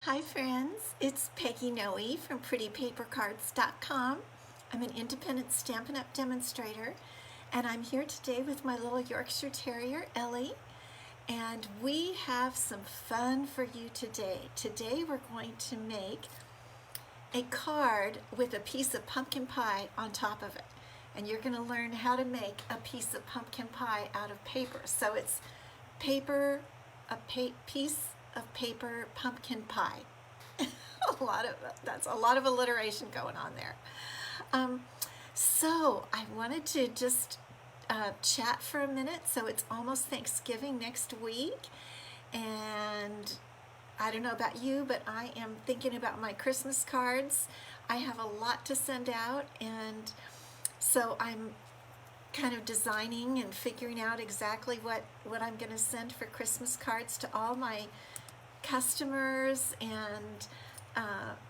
Hi friends, it's Peggy Noe from prettypapercards.com. I'm an independent Stampin' Up! Demonstrator, and I'm here today with my little Yorkshire Terrier, Ellie, and we have some fun for you today. Today we're going to make a card with a piece of pumpkin pie on top of it, and you're going to learn how to make a piece of pumpkin pie out of paper. So it's paper, piece of paper pumpkin pie. That's a lot of alliteration going on there. So I wanted to just chat for a minute. So it's almost Thanksgiving next week, and I don't know about you, but I am thinking about my Christmas cards. I have a lot to send out, and so I'm kind of designing and figuring out exactly what I'm going to send for Christmas cards to all my customers and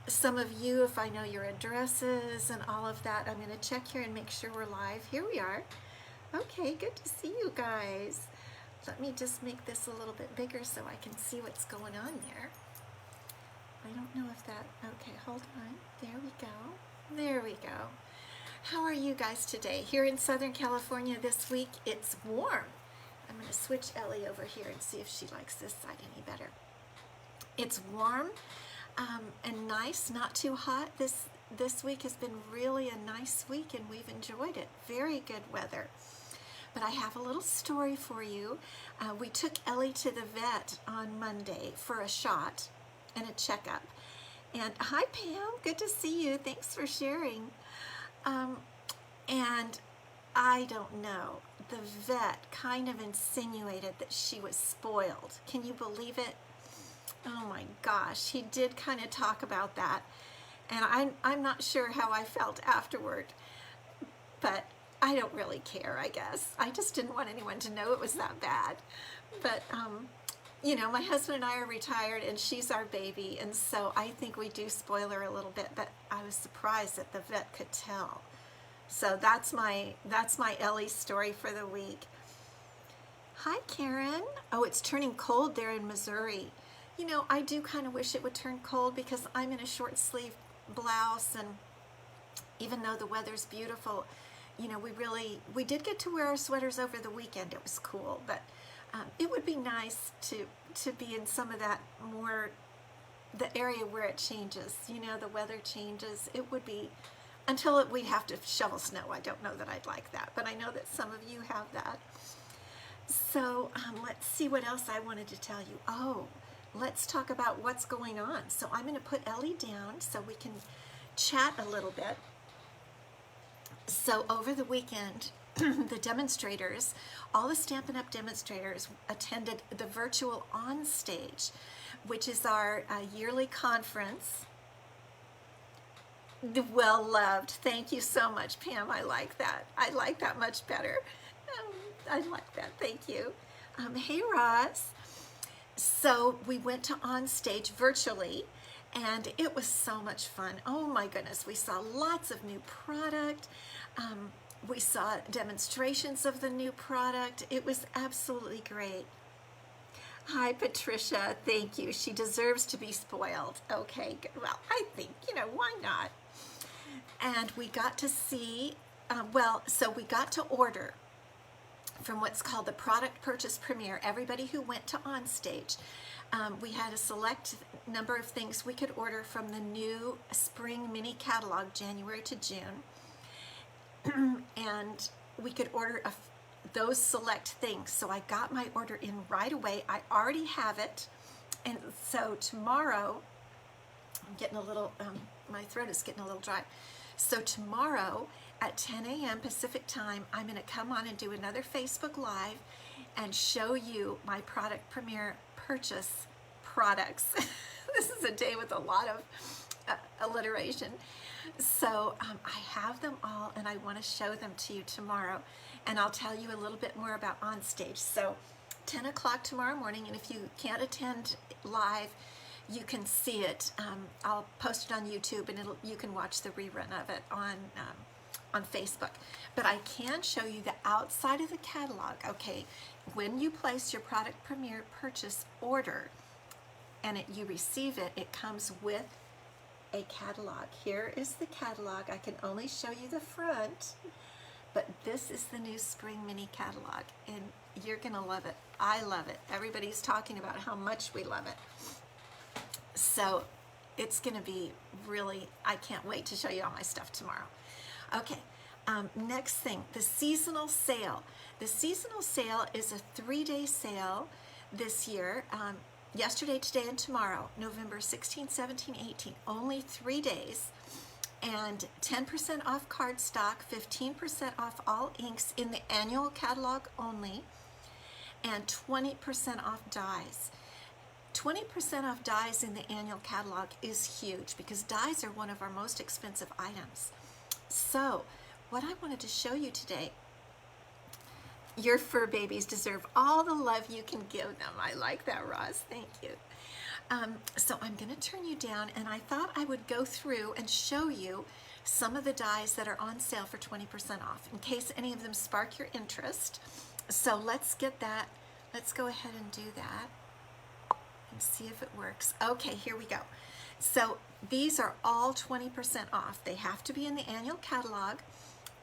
some of you, if I know your addresses and all of that. I'm going to check here and make sure we're live. Here we are. Okay, good to see you guys. Let me just make this a little bit bigger so I can see what's going on there. I don't know if that, okay, hold on. There we go. There we go. How are you guys today? Here in Southern California this week, it's warm. I'm going to switch Ellie over here and see if she likes this side any better. It's warm and nice, not too hot. This week has been really a nice week, and we've enjoyed it. Very good weather. But I have a little story for you. We took Ellie to the vet on Monday for a shot and a checkup. And hi, Pam. Good to see you. Thanks for sharing. And I don't know. The vet kind of insinuated that she was spoiled. Can you believe it? Oh my gosh, he did kind of talk about that, and I'm not sure how I felt afterward, but I don't really care, I guess. I just didn't want anyone to know it was that bad. But you know, my husband and I are retired, and she's our baby, and so I think we do spoil her a little bit, but I was surprised that the vet could tell. So that's my Ellie story for the week. Hi, Karen. Oh, it's turning cold there in Missouri. You know, I do kind of wish it would turn cold because I'm in a short sleeve blouse, and even though the weather's beautiful, you know, we did get to wear our sweaters over the weekend. It was cool, but it would be nice to be in some of that more, the area where it changes, you know, the weather changes. It would be, until we have to shovel snow. I don't know that I'd like that, but I know that some of you have that. So let's see what else I wanted to tell you. Oh, let's talk about what's going on. So I'm going to put Ellie down so we can chat a little bit. So over the weekend, the demonstrators, all the Stampin' Up! Demonstrators attended the virtual On Stage, which is our yearly conference. Well loved. Thank you so much, Pam. I like that. I like that much better. I like that. Thank you. Hey, Ross. So we went to On Stage virtually, and it was so much fun. Oh my goodness, we saw lots of new product. We saw demonstrations of the new product. It was absolutely great. Hi, Patricia. Thank you. She deserves to be spoiled. Okay, good. Well, I think, you know, why not? And we got to see, so we got to order from what's called the product purchase premiere. Everybody who went to On Stage, we had a select number of things we could order from the new spring mini catalog, January to June, and we could order those select things. So I got my order in right away. I already have it, and so tomorrow, I'm getting a little, my throat is getting a little dry. So tomorrow at 10 a.m. Pacific time, I'm going to come on and do another Facebook Live and show you my product premiere purchase products. This is a day with a lot of alliteration. So I have them all, and I want to show them to you tomorrow, and I'll tell you a little bit more about On Stage. So 10 o'clock tomorrow morning, and if you can't attend live, you can see it. I'll post it on YouTube, and you can watch the rerun of it on Facebook. But I can show you the outside of the catalog. Okay, when you place your product premiere purchase order, and you receive it, it comes with a catalog. Here is the catalog. I can only show you the front, but this is the new spring mini catalog, and you're gonna love it. I love it. Everybody's talking about how much we love it. So it's gonna be really, I can't wait to show you all my stuff tomorrow. Okay, next thing, the seasonal sale. The seasonal sale is a 3-day sale this year. Yesterday, today, and tomorrow, November 16, 17, 18, only 3 days, and 10% off cardstock, 15% off all inks in the annual catalog only, and 20% off dies. 20% off dies in the annual catalog is huge because dies are one of our most expensive items. So, what I wanted to show you today, your fur babies deserve all the love you can give them. I like that, Roz. Thank you. So I'm going to turn you down, and I thought I would go through and show you some of the dies that are on sale for 20% off, in case any of them spark your interest. So let's get that. Let's go ahead and do that and see if it works. Okay, here we go. So these are all 20% off. They have to be in the annual catalog.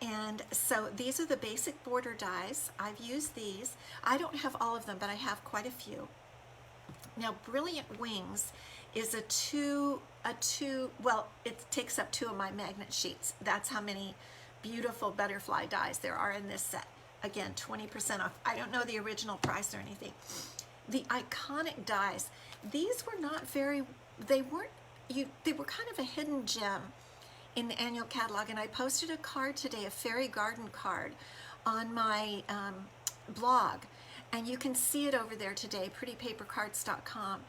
And so these are the basic border dies. I've used these. I don't have all of them, but I have quite a few. Now, Brilliant Wings is well, it takes up 2 of my magnet sheets. That's how many beautiful butterfly dies there are in this set. Again, 20% off. I don't know the original price or anything. The iconic dies, these were not very, they were kind of a hidden gem in the annual catalog, and I posted a card today, a fairy garden card, on my blog, and you can see it over there today, prettypapercards.com.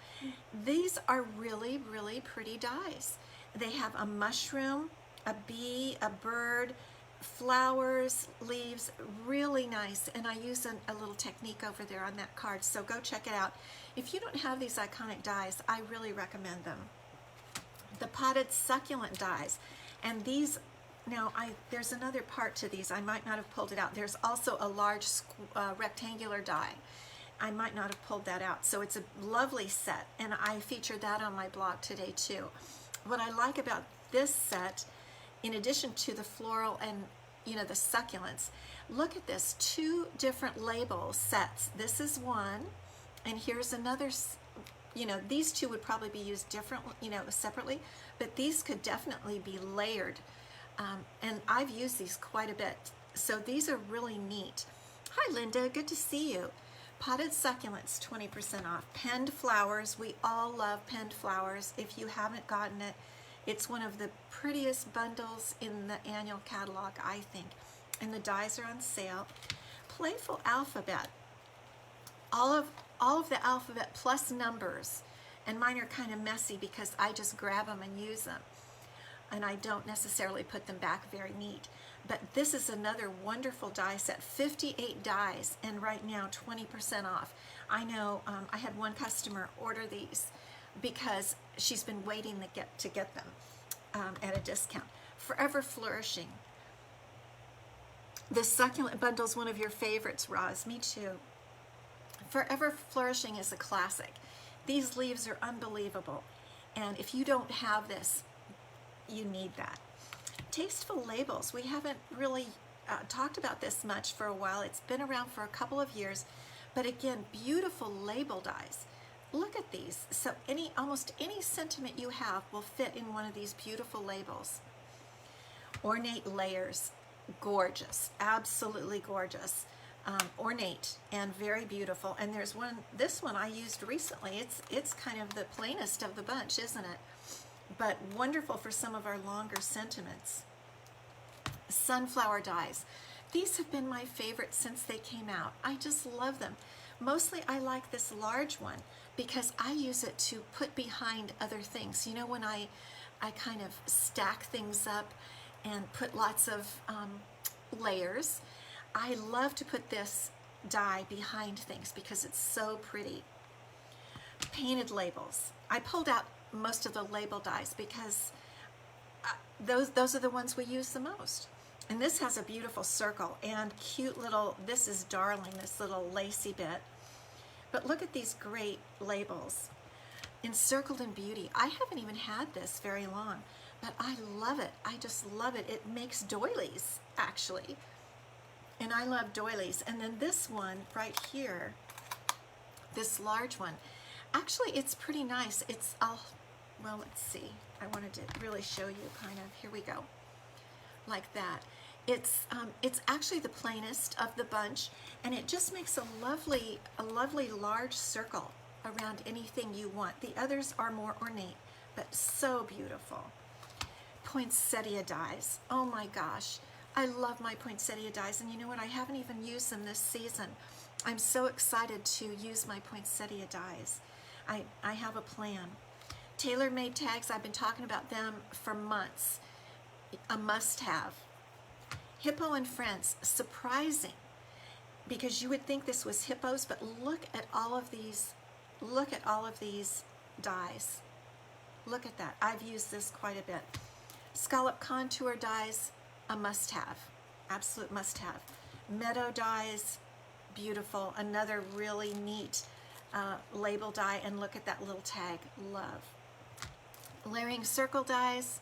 These are really, really pretty dies. They have a mushroom, a bee, a bird, flowers, leaves, really nice, and I use a little technique over there on that card, so go check it out. If you don't have these iconic dies, I really recommend them. The potted succulent dies, and these, now there's another part to these. I might not have pulled it out. There's also a large rectangular die. I might not have pulled that out. So it's a lovely set, and I featured that on my blog today too. What I like about this set, in addition to the floral and the succulents, look at this, 2 different label sets. This is one, and here's another. These 2 would probably be used differently, separately, but these could definitely be layered. And I've used these quite a bit. So these are really neat. Hi, Linda, good to see you. Potted succulents, 20% off. Penned flowers, we all love penned flowers. If you haven't gotten it, it's one of the prettiest bundles in the annual catalog, I think. And the dies are on sale. Playful alphabet. All of the alphabet plus numbers, and mine are kind of messy because I just grab them and use them, and I don't necessarily put them back very neat. But this is another wonderful die set, 58 dies, and right now 20% off. I know I had one customer order these because she's been waiting to get them at a discount. Forever Flourishing. The succulent bundle's one of your favorites, Roz. Me too. Forever Flourishing is a classic. These leaves are unbelievable, and if you don't have this, you need that. Tasteful labels. We haven't really talked about this much for a while. It's been around for a couple of years, but again, beautiful label dies. Look at these. So almost any sentiment you have will fit in one of these beautiful labels. Ornate layers. Gorgeous. Absolutely gorgeous. Ornate and very beautiful. And there's one, this one I used recently. It's kind of the plainest of the bunch, isn't it? But wonderful for some of our longer sentiments. Sunflower dies. These have been my favorite since they came out. I just love them. Mostly I like this large one because I use it to put behind other things. When I kind of stack things up and put lots of layers, I love to put this die behind things because it's so pretty. Painted labels. I pulled out most of the label dies because those are the ones we use the most. And this has a beautiful circle and cute little, this is darling, this little lacy bit. But look at these great labels. Encircled in Beauty. I haven't even had this very long, but I love it. I just love it. It makes doilies, actually. And I love doilies. And then this one right here, this large one, actually it's pretty nice. It's, well, let's see. I wanted to really show you kind of, here we go, like that. It's actually the plainest of the bunch, and it just makes a lovely large circle around anything you want. The others are more ornate, but so beautiful. Poinsettia dies. Oh my gosh, I love my poinsettia dies, and you know what? I haven't even used them this season. I'm so excited to use my poinsettia dies. I have a plan. Tailor-made tags, I've been talking about them for months. A must-have. Hippo and Friends, surprising, because you would think this was hippos, but look at all of these dies. Look at that. I've used this quite a bit. Scallop contour dies, a must-have, absolute must-have. Meadow dies, beautiful. Another really neat label die, and look at that little tag, love. Layering circle dies,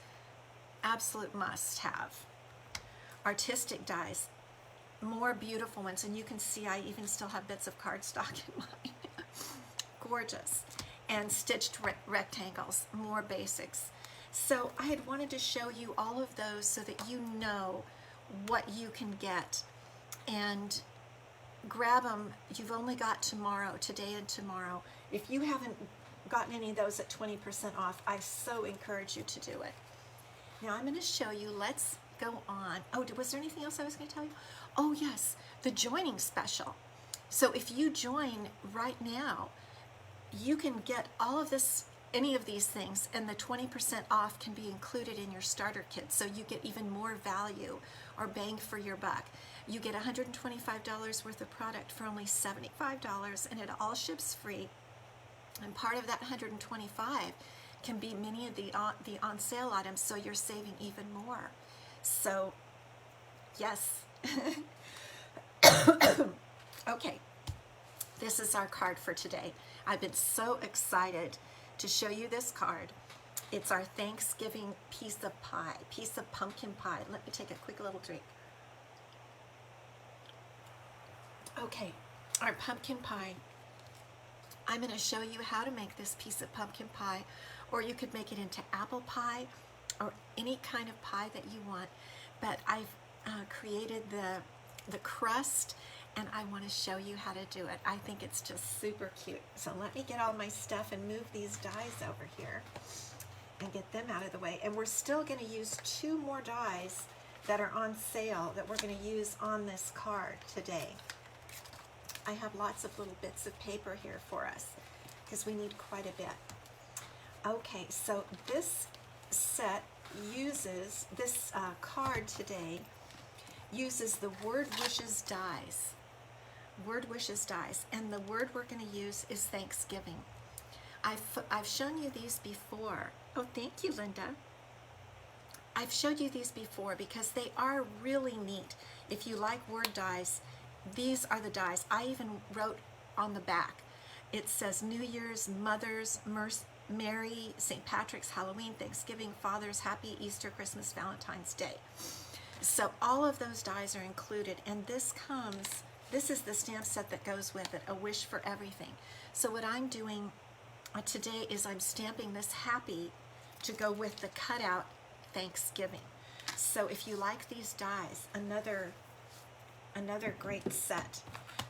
absolute must-have. Artistic dies, more beautiful ones, and you can see I even still have bits of cardstock in mine. Gorgeous. And stitched rectangles, more basics. So I had wanted to show you all of those so that you know what you can get, and grab them. You've only got tomorrow, today and tomorrow. If you haven't gotten any of those at 20% off, I so encourage you to do it. Now I'm going to show you, let's go on. Oh, was there anything else I was going to tell you? Oh yes, the joining special. So if you join right now, you can get all of this, any of these things, and the 20% off can be included in your starter kit, so you get even more value or bang for your buck. You get $125 worth of product for only $75, and it all ships free. And part of that $125 can be many of the on sale items, so you're saving even more. So, yes. Okay, this is our card for today. I've been so excited to show you this card. It's our Thanksgiving piece of pie, piece of pumpkin pie. Let me take a quick little drink. Okay, our pumpkin pie. I'm going to show you how to make this piece of pumpkin pie, or you could make it into apple pie or any kind of pie that you want. But I've created the crust, and I want to show you how to do it. I think it's just super cute. So let me get all my stuff and move these dies over here and get them out of the way. And we're still going to use 2 more dies that are on sale that we're going to use on this card today. I have lots of little bits of paper here for us because we need quite a bit. Okay, so this set uses, this card today uses the Word Wishes dies. Word Wishes dies, and the word we're going to use is Thanksgiving. I've shown you these before. Oh, thank you, Linda. I've showed you these before because they are really neat. If you like word dies, these are the dies. I even wrote on the back. It says New Year's, Mother's, Merry, St. Patrick's, Halloween, Thanksgiving, Father's, Happy Easter, Christmas, Valentine's Day. So all of those dies are included, and this is the stamp set that goes with it, A Wish for Everything. So what I'm doing today is I'm stamping this happy to go with the cutout Thanksgiving. So if you like these dies, another great set.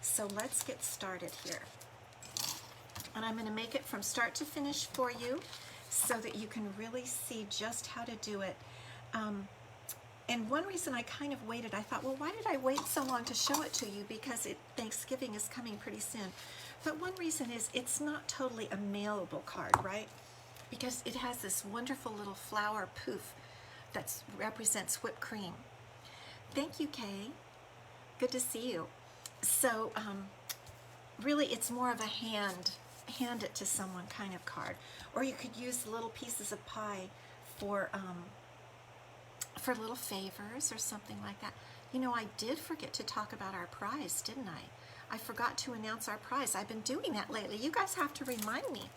So let's get started here. And I'm going to make it from start to finish for you so that you can really see just how to do it. And one reason I kind of waited, I thought, well, why did I wait so long to show it to you? Because Thanksgiving is coming pretty soon. But one reason is it's not totally a mailable card, right? Because it has this wonderful little flower poof that represents whipped cream. Thank you, Kay. Good to see you. So really it's more of a hand it to someone kind of card. Or you could use little pieces of pie for little favors or something like that. You know, I did forget to talk about our prize, didn't I? I forgot to announce our prize. I've been doing that lately. You guys have to remind me.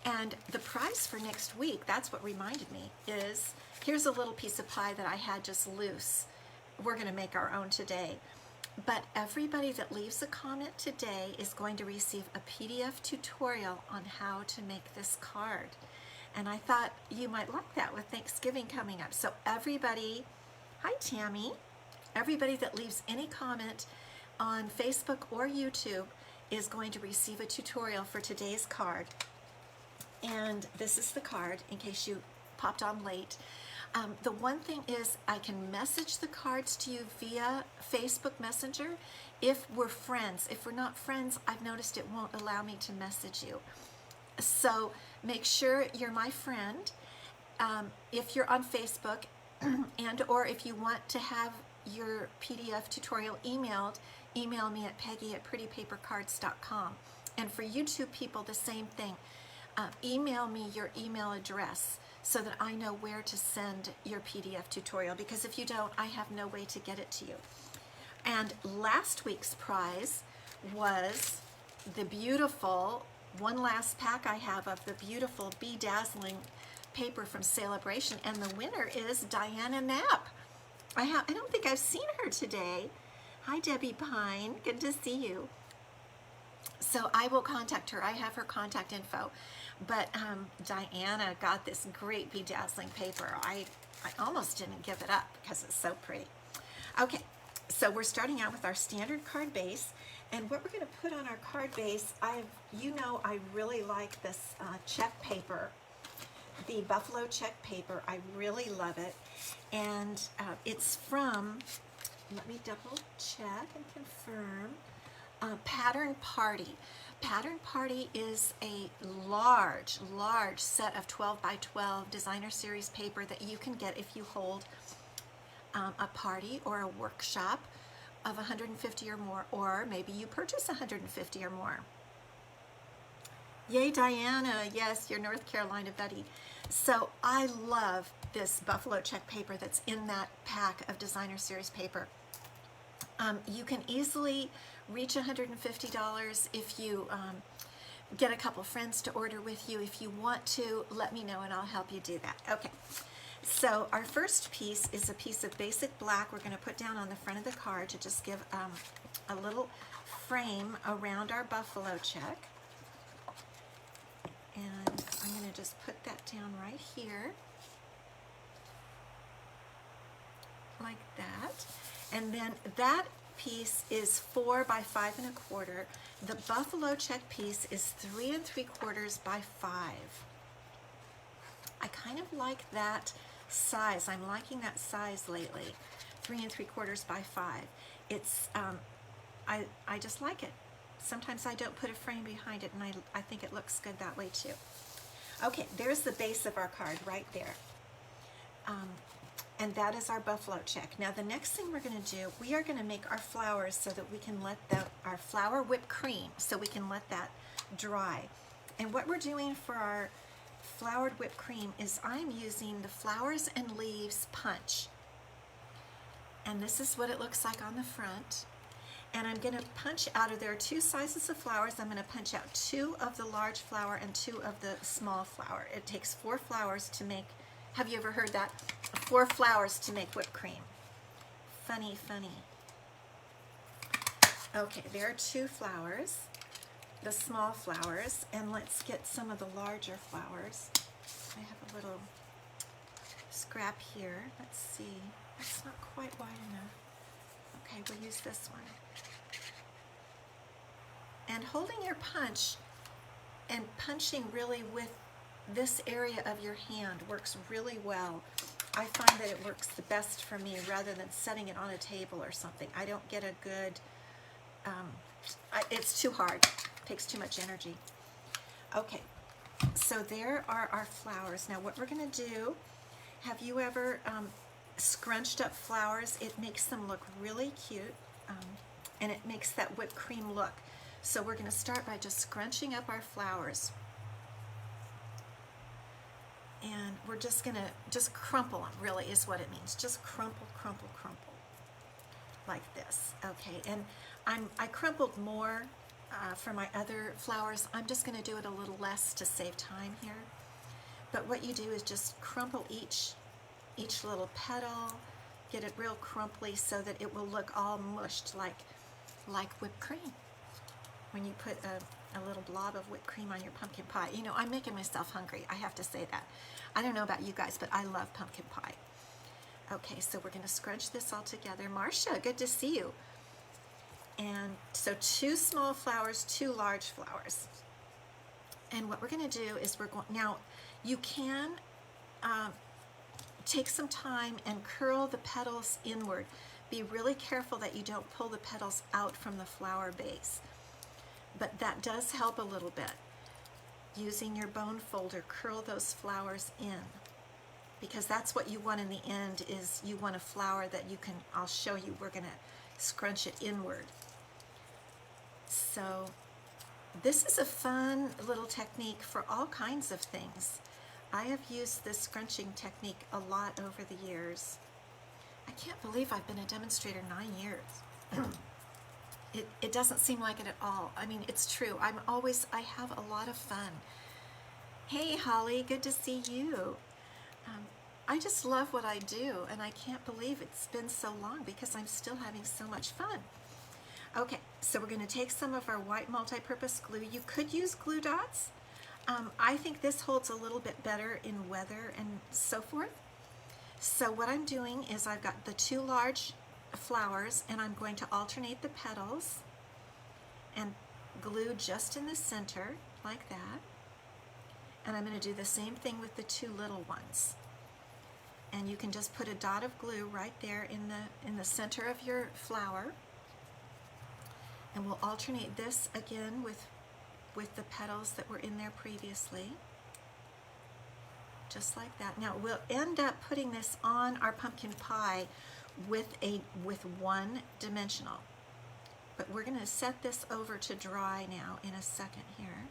And the prize for next week, that's what reminded me, is here's a little piece of pie that I had just loose. We're going to make our own today. But everybody that leaves a comment today is going to receive a PDF tutorial on how to make this card. And I thought you might like that with Thanksgiving coming up. So everybody, hi Tammy, everybody that leaves any comment on Facebook or YouTube is going to receive a tutorial for today's card. And this is the card in case you popped on late. The one thing is I can message the cards to you via Facebook Messenger if we're friends. If we're not friends, I've noticed it won't allow me to message you. So make sure you're my friend. If you're on Facebook and or if you want to have your PDF tutorial emailed, email me at Peggy@prettypapercards.com. And for YouTube people, the same thing. Email me your email address so that I know where to send your PDF tutorial, because if you don't, I have no way to get it to you. And last week's prize was the beautiful, one last pack I have of the beautiful bedazzling paper from Celebration, and the winner is Diana Knapp. I don't think I've seen her today. Hi Debbie Pine, good to see you. So I will contact her. I have her contact info. But Diana got this great bedazzling paper. I almost didn't give it up because it's so pretty. Okay, so we're starting out with our standard card base. And what we're going to put on our card base, I really like this check paper. The Buffalo check paper. I really love it. And it's from, let me double check and confirm, Pattern Party. Pattern Party is a large set of 12 by 12 designer series paper that you can get if you hold a party or a workshop of 150 or more, or maybe you purchase 150 or more. Yay, Diana. Yes, your North Carolina buddy. So I love this Buffalo check paper that's in that pack of designer series paper. You can easily reach $150 if you get a couple friends to order with you. If you want to, let me know and I'll help you do that. Okay, so our first piece is a piece of basic black we're going to put down on the front of the card to just give a little frame around our Buffalo check. And I'm going to just put that down right here, like that. And then that piece is 4 by 5 1/4. The Buffalo check piece is 3 3/4 by 5. I kind of like that size. I'm liking that size lately. 3 3/4 by 5. It's I just like it. Sometimes I don't put a frame behind it, and I think it looks good that way too. Okay, there's the base of our card right there. And that is our Buffalo check. Now the next thing we're going to do, we are going to make our flowers so that we can let our flour whipped cream, so we can let that dry. And what we're doing for our floured whipped cream is I'm using the Flowers and Leaves punch. And this is what it looks like on the front. And I'm going to punch out of, there are 2 sizes of flowers. I'm going to punch out 2 of the large flower and 2 of the small flower. It takes 4 flowers to make, have you ever heard that? 4 flowers to make whipped cream. Funny, funny. Okay, there are 2 flowers, the small flowers, and let's get some of the larger flowers. I have a little scrap here. Let's see. That's not quite wide enough. Okay, we'll use this one. And holding your punch and punching really with this area of your hand works really well. I find that it works the best for me rather than setting it on a table or something. I don't get a good, it's too hard. It takes too much energy. Okay, so there are our flowers. Now what we're going to do, have you ever scrunched up flowers? It makes them look really cute, and it makes that whipped cream look. So we're going to start by just scrunching up our flowers. And we're just going to just crumple them, really is what it means. Just crumple, crumple, crumple, like this. Okay, and I crumpled more for my other flowers. I'm just going to do it a little less to save time here. But what you do is just crumple each little petal, get it real crumply so that it will look all mushed like whipped cream. When you put a little blob of whipped cream on your pumpkin pie. You know, I'm making myself hungry, I have to say that. I don't know about you guys, but I love pumpkin pie. Okay, so we're going to scrunch this all together. Marcia, good to see you. And so 2 small flowers, 2 large flowers. And what we're going to do is now you can take some time and curl the petals inward. Be really careful that you don't pull the petals out from the flower base. But that does help a little bit. Using your bone folder, curl those flowers in. Because that's what you want in the end, is you want a flower that you can, I'll show you, we're going to scrunch it inward. So this is a fun little technique for all kinds of things. I have used this scrunching technique a lot over the years. I can't believe I've been a demonstrator 9 years. It doesn't seem like it at all. I mean, it's true. I have a lot of fun. Hey, Holly, good to see you. I just love what I do, and I can't believe it's been so long because I'm still having so much fun. Okay, so we're going to take some of our white multi-purpose glue. You could use glue dots. I think this holds a little bit better in weather and so forth. So what I'm doing is I've got the 2 large flowers, and I'm going to alternate the petals and glue just in the center like that. And I'm going to do the same thing with the 2 little ones. And you can just put a dot of glue right there in the center of your flower. And we'll alternate this again with the petals that were in there previously. Just like that. Now we'll end up putting this on our pumpkin pie with 1 dimensional. But we're going to set this over to dry now in a second here.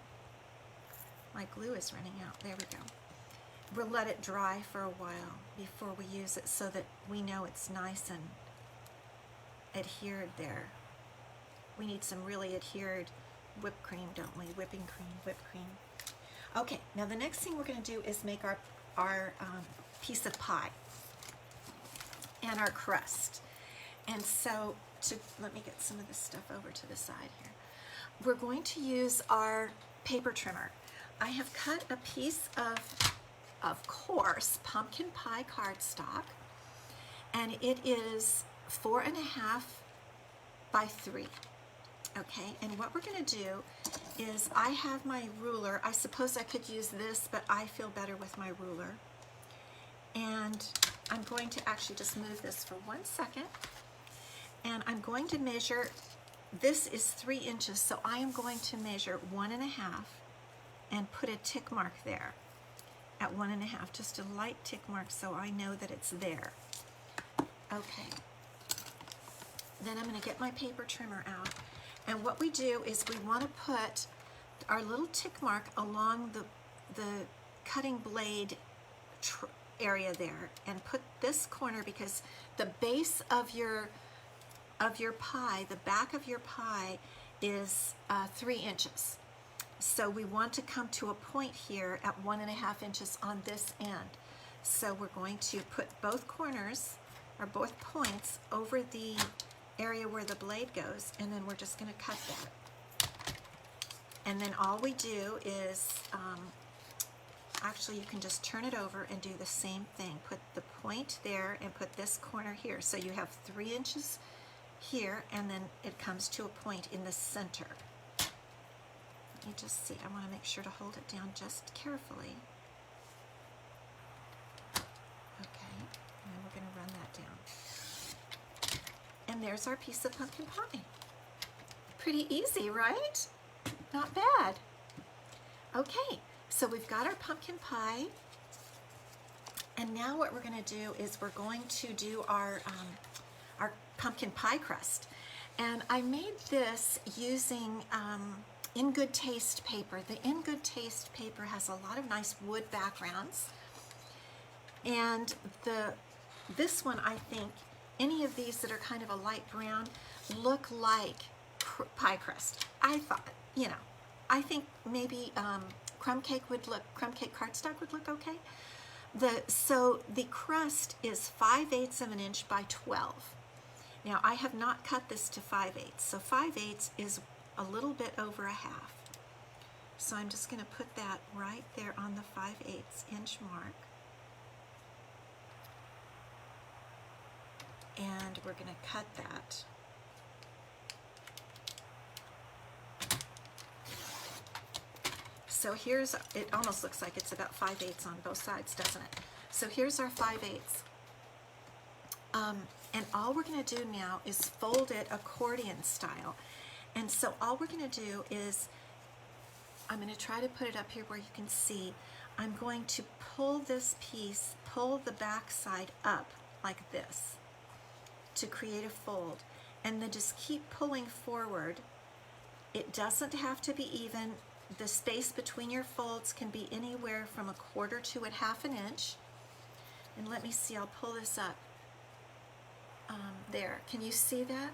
My glue is running out. There we go. We'll let it dry for a while before we use it so that we know it's nice and adhered there. We need some really adhered whipped cream, don't we? Whipped cream. Okay, now the next thing we're going to do is make our piece of pie and our crust. And so, let me get some of this stuff over to the side here. We're going to use our paper trimmer. I have cut a piece of coarse pumpkin pie cardstock, and it is 4.5 by 3. Okay, and what we're going to do is I have my ruler. I suppose I could use this, but I feel better with my ruler. And I'm going to actually just move this for 1 second. And I'm going to measure, this is 3 inches, so I am going to measure 1.5 and put a tick mark there at 1.5, just a light tick mark so I know that it's there. Okay. Then I'm going to get my paper trimmer out. And what we do is we want to put our little tick mark along the cutting blade area there, and put this corner, because the base of your pie, the back of your pie, is 3 inches. So we want to come to a point here at 1.5 inches on this end. So we're going to put both corners, or both points, over the area where the blade goes, and then we're just going to cut that. And then all we do is, actually you can just turn it over and do the same thing. Put the point there and put this corner here. So you have 3 inches here, and then it comes to a point in the center. Let me just see, I want to make sure to hold it down just carefully. Okay, and then we're going to run that down. And there's our piece of pumpkin pie. Pretty easy, right? Not bad. Okay, so we've got our pumpkin pie, and now what we're going to do is we're going to do our pumpkin pie crust. And I made this using In Good Taste paper. The In Good Taste paper has a lot of nice wood backgrounds, and this one, I think, any of these that are kind of a light brown look like pie crust. I thought, you know, I think maybe crumb cake cardstock would look okay. So the crust is 5/8 of an inch by 12. Now I have not cut this to 5/8, so 5/8 is a little bit over a half. So I'm just going to put that right there on the 5/8 inch mark. And we're going to cut that. So here's, it almost looks like it's about 5/8 on both sides, doesn't it? So here's our 5/8. And all we're going to do now is fold it accordion style. And so all we're going to do is, I'm going to try to put it up here where you can see. I'm going to pull this piece, pull the back side up like this to create a fold. And then just keep pulling forward. It doesn't have to be even. The space between your folds can be anywhere from 1/4 to 1/2 inch. And let me see, I'll pull this up. There, can you see that?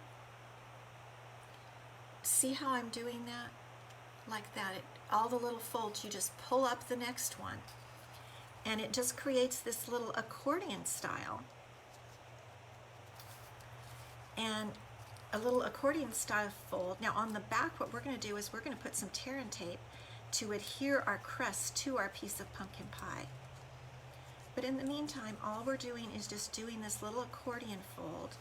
See how I'm doing that? Like that, all the little folds, you just pull up the next one. And it just creates this little accordion style. And a little accordion style fold. Now on the back, what we're going to do is we're going to put some tear and tape to adhere our crust to our piece of pumpkin pie. But in the meantime, all we're doing is just doing this little accordion fold.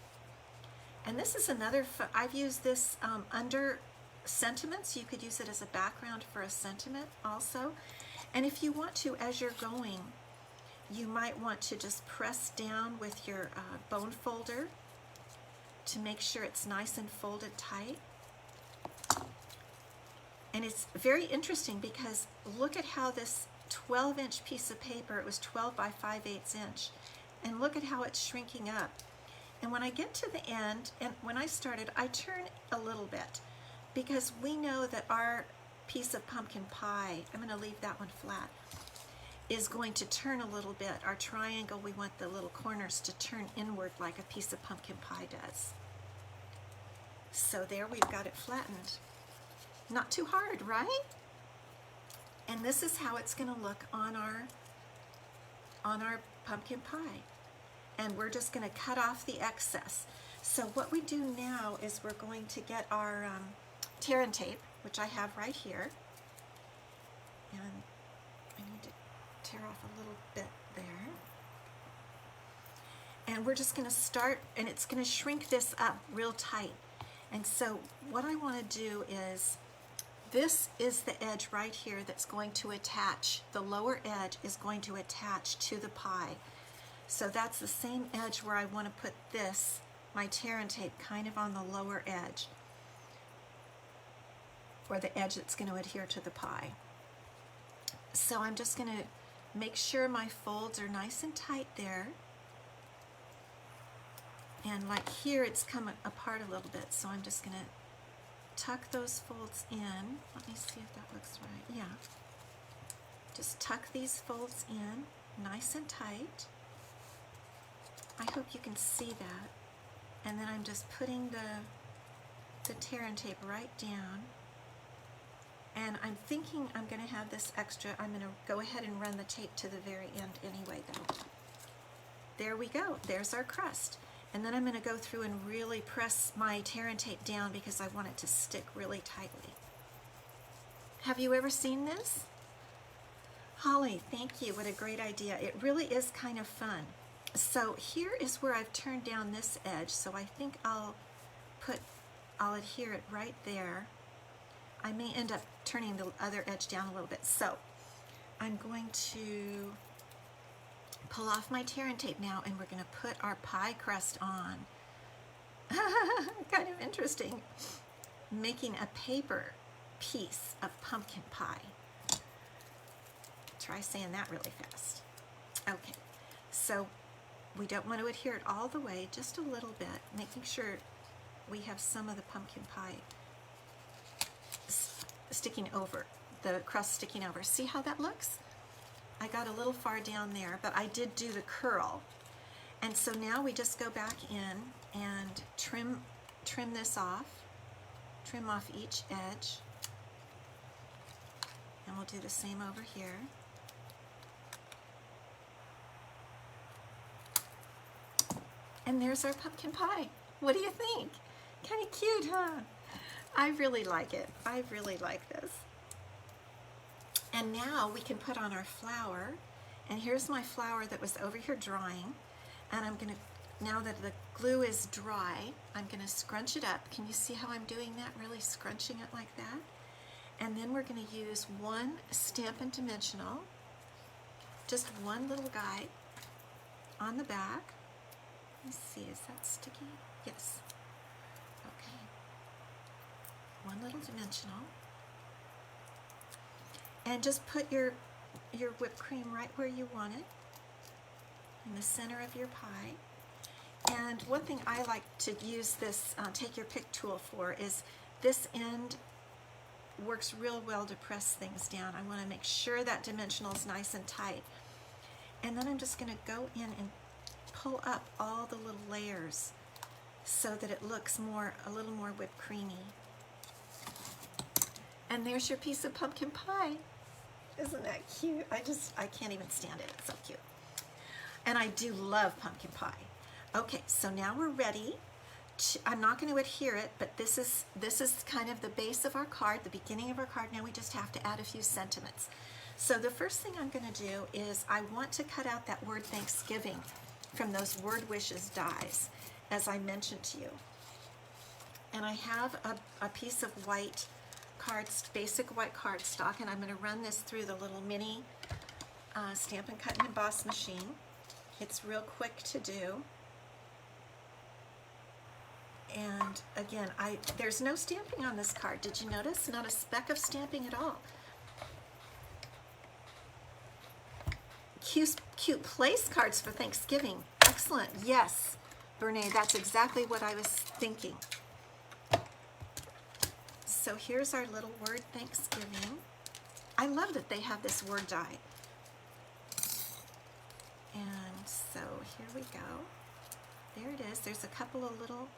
And this is another, I've used this under sentiments. You could use it as a background for a sentiment also. And if you want to, as you're going, you might want to just press down with your bone folder to make sure it's nice and folded tight. And it's very interesting because look at how this 12-inch piece of paper, it was 12 by 5/8 inch, and look at how it's shrinking up. And when I get to the end, and when I started, I turn a little bit because we know that our piece of pumpkin pie, I'm going to leave that one flat, is going to turn a little bit. Our triangle, we want the little corners to turn inward like a piece of pumpkin pie does. So there, we've got it flattened. Not too hard, right? And this is how it's going to look on our pumpkin pie. And we're just going to cut off the excess. So what we do now is we're going to get our tear and tape, which I have right here. And I need to tear off a little bit there. And we're just going to start, and it's going to shrink this up real tight. And so what I want to do is, this is the edge right here that's going to attach, the lower edge is going to attach to the pie. So that's the same edge where I want to put this, my tear and tape, kind of on the lower edge, or the edge that's going to adhere to the pie. So I'm just going to make sure my folds are nice and tight there. And like here, it's come apart a little bit, so I'm just going to tuck those folds in. Let me see if that looks right. Yeah. Just tuck these folds in nice and tight. I hope you can see that. And then I'm just putting the tear and tape right down. And I'm thinking I'm going to have this extra. I'm going to go ahead and run the tape to the very end anyway, though. There we go. There's our crust. And then I'm going to go through and really press my tear and tape down because I want it to stick really tightly. Have you ever seen this? Holly, thank you. What a great idea. It really is kind of fun. So here is where I've turned down this edge. So I think I'll adhere it right there. I may end up turning the other edge down a little bit. So I'm going to pull off my tear and tape now, and we're going to put our pie crust on. Kind of interesting. Making a paper piece of pumpkin pie. Try saying that really fast. Okay, so we don't want to adhere it all the way, just a little bit, making sure we have some of the pumpkin pie sticking over, the crust sticking over. See how that looks? I got a little far down there, but I did do the curl. And so now we just go back in and trim this off. trim off each edge. And we'll do the same over here. And there's our pumpkin pie. What do you think? Kind of cute, huh? I really like it. I really like this. And now we can put on our flower. And here's my flower that was over here drying. And I'm going to, now that the glue is dry, I'm going to scrunch it up. Can you see how I'm doing that? Really scrunching it like that. And then we're going to use one Stampin' Dimensional, just one little guide on the back. Let's see, is that sticky? Yes. Okay. One little dimensional. And just put your whipped cream right where you want it, in the center of your pie. And one thing I like to use this take your pick tool for is this end works real well to press things down. I want to make sure that dimensional is nice and tight. And then I'm just going to go in and pull up all the little layers so that it looks a little more whipped creamy. And there's your piece of pumpkin pie. Isn't that cute? I can't even stand it. It's so cute. And I do love pumpkin pie. Okay, so now we're ready. I'm not going to adhere it, but this is kind of the base of our card, the beginning of our card. Now we just have to add a few sentiments. So the first thing I'm going to do is I want to cut out that word Thanksgiving from those Word Wishes dies, as I mentioned to you. And I have a piece of white basic white cardstock, and I'm going to run this through the little mini Stampin' Cut and Emboss machine. It's real quick to do. And again, there's no stamping on this card. Did you notice? Not a speck of stamping at all. Cute place cards for Thanksgiving. Excellent. Yes, Bernae, that's exactly what I was thinking. So here's our little word Thanksgiving. I love that they have this word die. And so here we go. There it is. There's a couple of little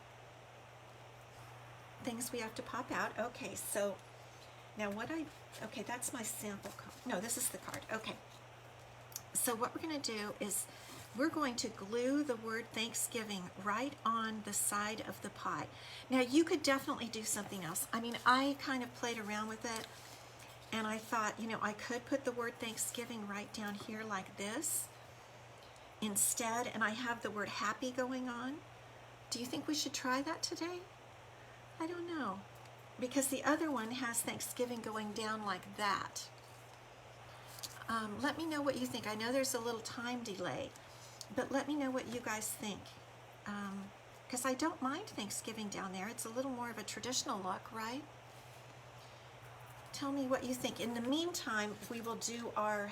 things we have to pop out. Okay, so now okay, that's my sample card. No, this is the card. Okay. So what we're going to do is we're going to glue the word Thanksgiving right on the side of the pie. Now you could definitely do something else. I mean, I kind of played around with it and I thought, you know, I could put the word Thanksgiving right down here like this instead, and I have the word happy going on. Do you think we should try that today? I don't know, because the other one has Thanksgiving going down like that. Let me know what you think. I know there's a little time delay, but let me know what you guys think. Because I don't mind Thanksgiving down there. It's a little more of a traditional look, right? Tell me what you think. In the meantime, we will do our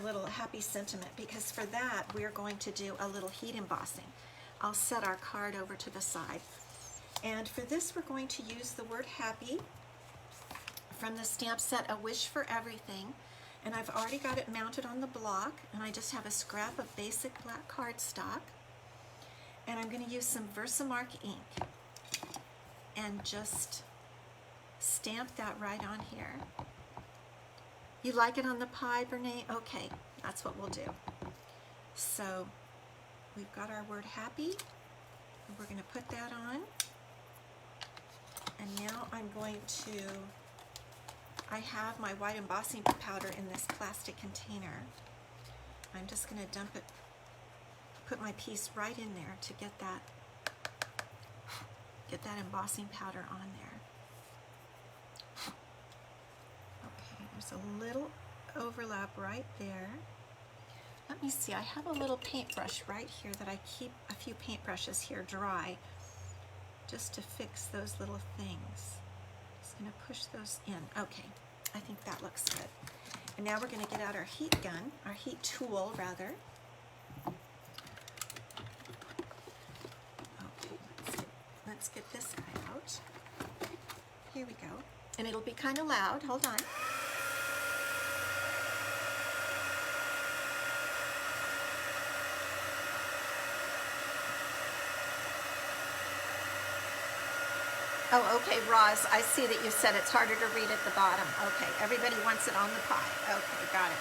little happy sentiment, because for that we're going to do a little heat embossing. I'll set our card over to the side. And for this, we're going to use the word happy from the stamp set A Wish for Everything. And I've already got it mounted on the block, and I just have a scrap of basic black cardstock. And I'm going to use some Versamark ink and just stamp that right on here. You like it on the pie, Bernae? Okay, that's what we'll do. So we've got our word happy, and we're going to put that on. And now I'm going to, I have my white embossing powder in this plastic container. I'm just going to dump it, put my piece right in there to get that embossing powder on there. Okay, there's a little overlap right there. Let me see, I have a little paintbrush right here that I keep a few paintbrushes here dry just to fix those little things. Just going to push those in. Okay, I think that looks good. And now we're going to get out our heat gun, our heat tool rather. Okay, let's get this guy out. Here we go. And it'll be kind of loud. Hold on. Oh, okay, Roz, I see that you said it's harder to read at the bottom. Okay, everybody wants it on the pie. Okay, got it.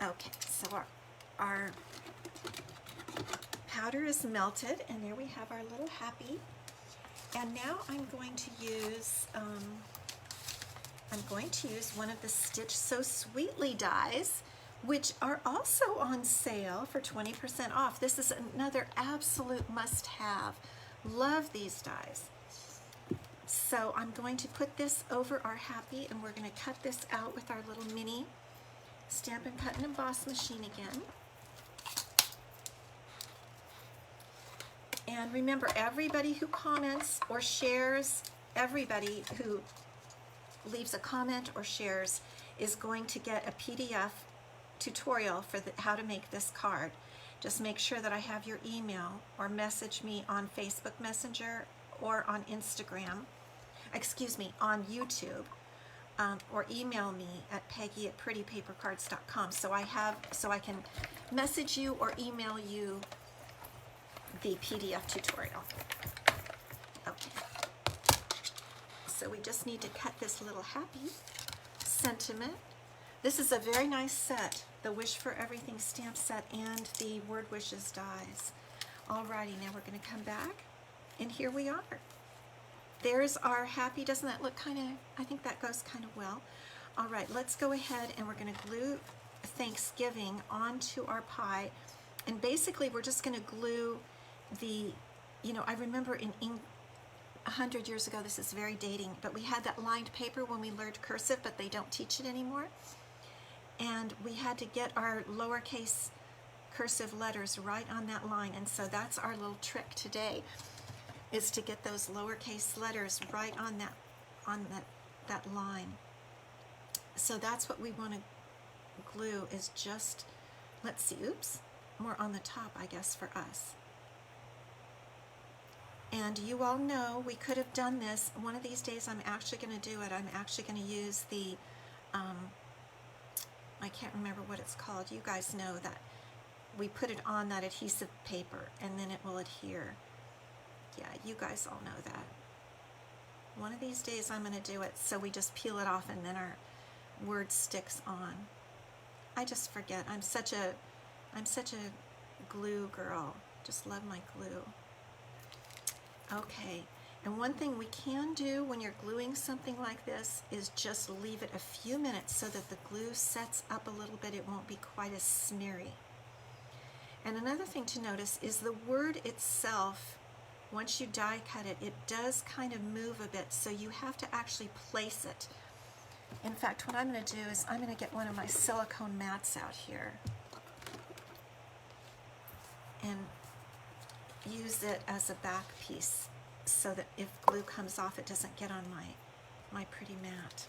Okay, so our powder is melted, and there we have our little happy. And now I'm going to use one of the Stitch So Sweetly dies, which are also on sale for 20% off. This is another absolute must-have. Love these dies. So I'm going to put this over our happy, and we're going to cut this out with our little mini Stampin' Cut and Emboss machine again. And remember, everybody who comments or shares, everybody who leaves a comment or shares is going to get a PDF tutorial for how to make this card. Just make sure that I have your email, or message me on Facebook Messenger or on Instagram, on YouTube, or email me at Peggy@prettypapercards.com so I can message you or email you the PDF tutorial. Okay. So we just need to cut this little happy sentiment. This is a very nice set, the Wish for Everything stamp set and the Word Wishes dies. Alrighty, now we're going to come back, and here we are. There's our happy. Doesn't that look kind of, I think that goes kind of well. Alright, let's go ahead and we're going to glue Thanksgiving onto our pie, and basically we're just going to glue the, I remember in 100 years ago, this is very dating, but we had that lined paper when we learned cursive, but they don't teach it anymore. And we had to get our lowercase cursive letters right on that line, and so that's our little trick today, is to get those lowercase letters right on that line. So that's what we want to glue, is just, let's see, oops, more on the top, I guess, for us. And you all know we could have done this. One of these days I'm actually going to do it. I'm actually going to use the, I can't remember what it's called. You guys know that we put it on that adhesive paper and then it will adhere. Yeah, you guys all know that. One of these days I'm going to do it, so we just peel it off and then our word sticks on. I just forget. I'm such a glue girl. Just love my glue. Okay, and one thing we can do when you're gluing something like this is just leave it a few minutes so that the glue sets up a little bit. It won't be quite as smeary. And another thing to notice is the word itself, once you die cut it, it does kind of move a bit, so you have to actually place it. In fact, what I'm going to do is I'm going to get one of my silicone mats out here and use it as a back piece so that if glue comes off, it doesn't get on my pretty mat.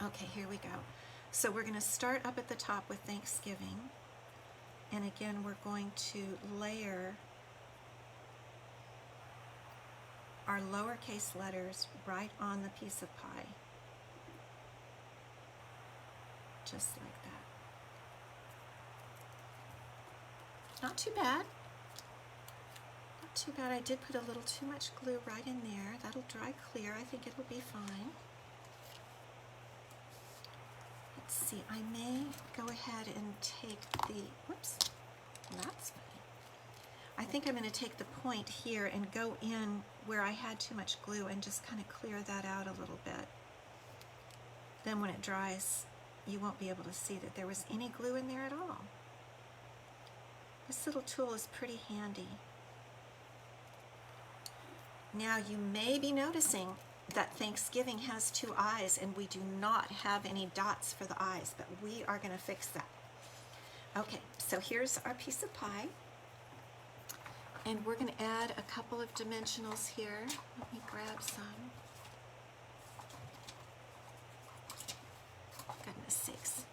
Okay, here we go. So we're going to start up at the top with Thanksgiving, and again we're going to layer our lowercase letters right on the piece of pie, just like that. Not too bad. Too bad. I did put a little too much glue right in there. That'll dry clear. I think it'll be fine. Let's see, I may go ahead and take the, whoops, that's funny. I think I'm going to take the point here and go in where I had too much glue and just kind of clear that out a little bit. Then when it dries, you won't be able to see that there was any glue in there at all. This little tool is pretty handy. Now you may be noticing that Thanksgiving has two eyes and we do not have any dots for the eyes, but we are going to fix that. Okay, so here's our piece of pie, and we're going to add a couple of dimensionals here. Let me grab some. Goodness sakes.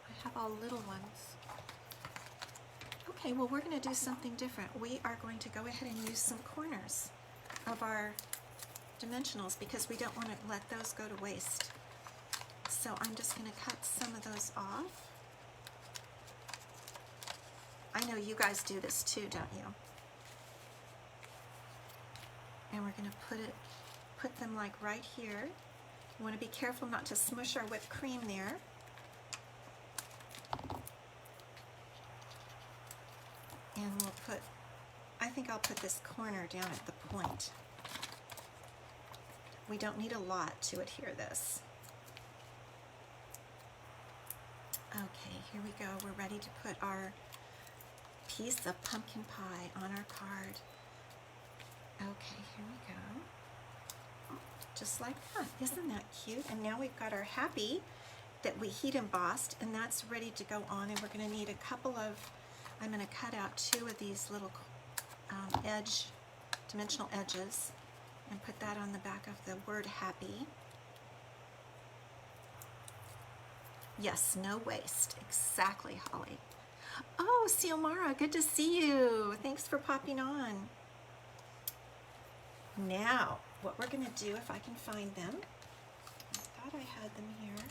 I have all little ones. Okay, well, we're going to do something different. We are going to go ahead and use some corners of our dimensionals because we don't want to let those go to waste. So I'm just going to cut some of those off. I know you guys do this too, don't you? And we're going to put them like right here. You want to be careful not to smush our whipped cream there. And we'll put, I think I'll put this corner down at the point. We don't need a lot to adhere this. Okay, here we go. We're ready to put our piece of pumpkin pie on our card. Okay, here we go. Just like that. Isn't that cute? And now we've got our happy that we heat embossed, and that's ready to go on. And we're going to need a couple of, I'm going to cut out 2 of these little dimensional edges and put that on the back of the word happy. Yes, no waste. Exactly, Holly. Oh, Xiomara, good to see you. Thanks for popping on. Now, what we're going to do, if I can find them, I thought I had them here,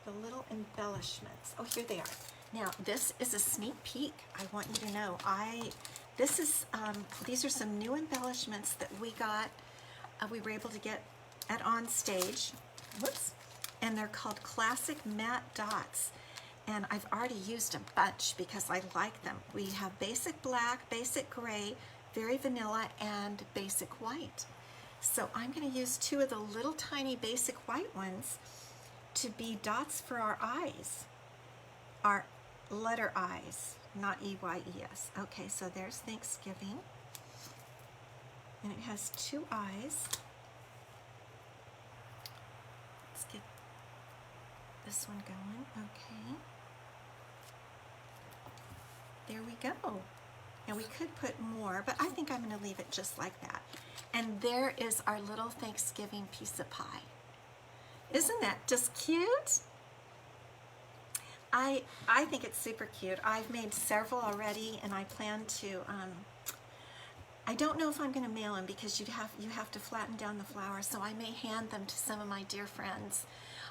the little embellishments. Oh, here they are. Now, this is a sneak peek. I want you to know, these are some new embellishments that we got, we were able to get at On Stage. Whoops. And they're called Classic Matte Dots. And I've already used a bunch because I like them. We have basic black, basic gray, very vanilla, and basic white. So I'm going to use 2 of the little tiny basic white ones to be dots for our eyes. Our letter I's, not E-Y-E-S. Okay, so there's Thanksgiving. And it has 2 eyes. Let's get this one going. Okay. There we go. And we could put more, but I think I'm going to leave it just like that. And there is our little Thanksgiving piece of pie. Isn't that just cute? I think it's super cute. I've made several already, and I plan to, I don't know if I'm going to mail them because you have to flatten down the flower, so I may hand them to some of my dear friends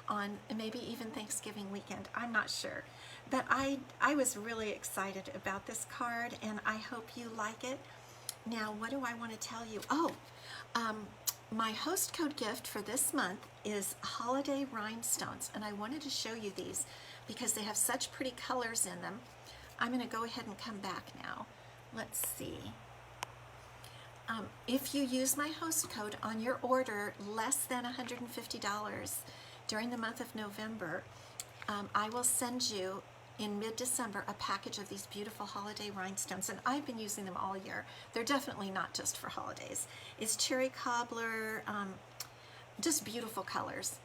on maybe even Thanksgiving weekend. I'm not sure. But I was really excited about this card, and I hope you like it. Now, what do I want to tell you? Oh, my host code gift for this month is Holiday Rhinestones, and I wanted to show you these because they have such pretty colors in them. I'm going to go ahead and come back now. Let's see. If you use my host code on your order less than $150 during the month of November, I will send you in mid-December a package of these beautiful holiday rhinestones, and I've been using them all year. They're definitely not just for holidays. It's cherry cobbler, just beautiful colors.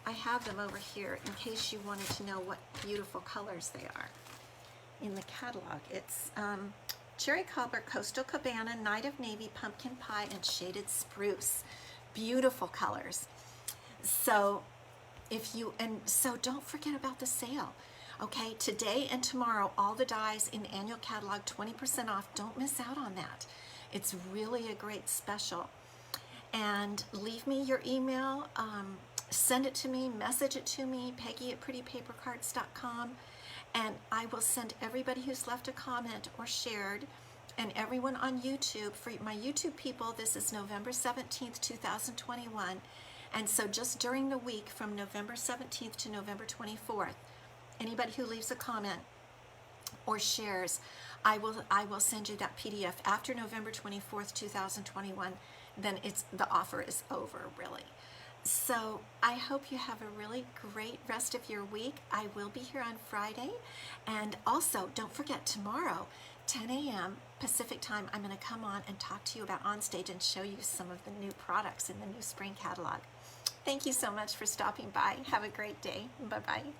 I have them over here in case you wanted to know what beautiful colors they are. In the catalog, it's cherry cobbler, coastal cabana, night of navy, pumpkin pie, and shaded spruce. Beautiful colors. So so don't forget about the sale. Okay, today and tomorrow, all the dies in the annual catalog, 20% off. Don't miss out on that. It's really a great special. And leave me your email, send it to me, message it to me, Peggy@prettypapercards.com, and I will send everybody who's left a comment or shared, and everyone on YouTube. For my YouTube people, this is November 17th, 2021. And so just during the week from November 17th to November 24th, anybody who leaves a comment or shares, I will send you that PDF. After November 24th, 2021, then the offer is over, really. So I hope you have a really great rest of your week. I will be here on Friday. And also, don't forget, tomorrow, 10 a.m. Pacific time, I'm going to come on and talk to you about On Stage and show you some of the new products in the new spring catalog. Thank you so much for stopping by. Have a great day. Bye-bye.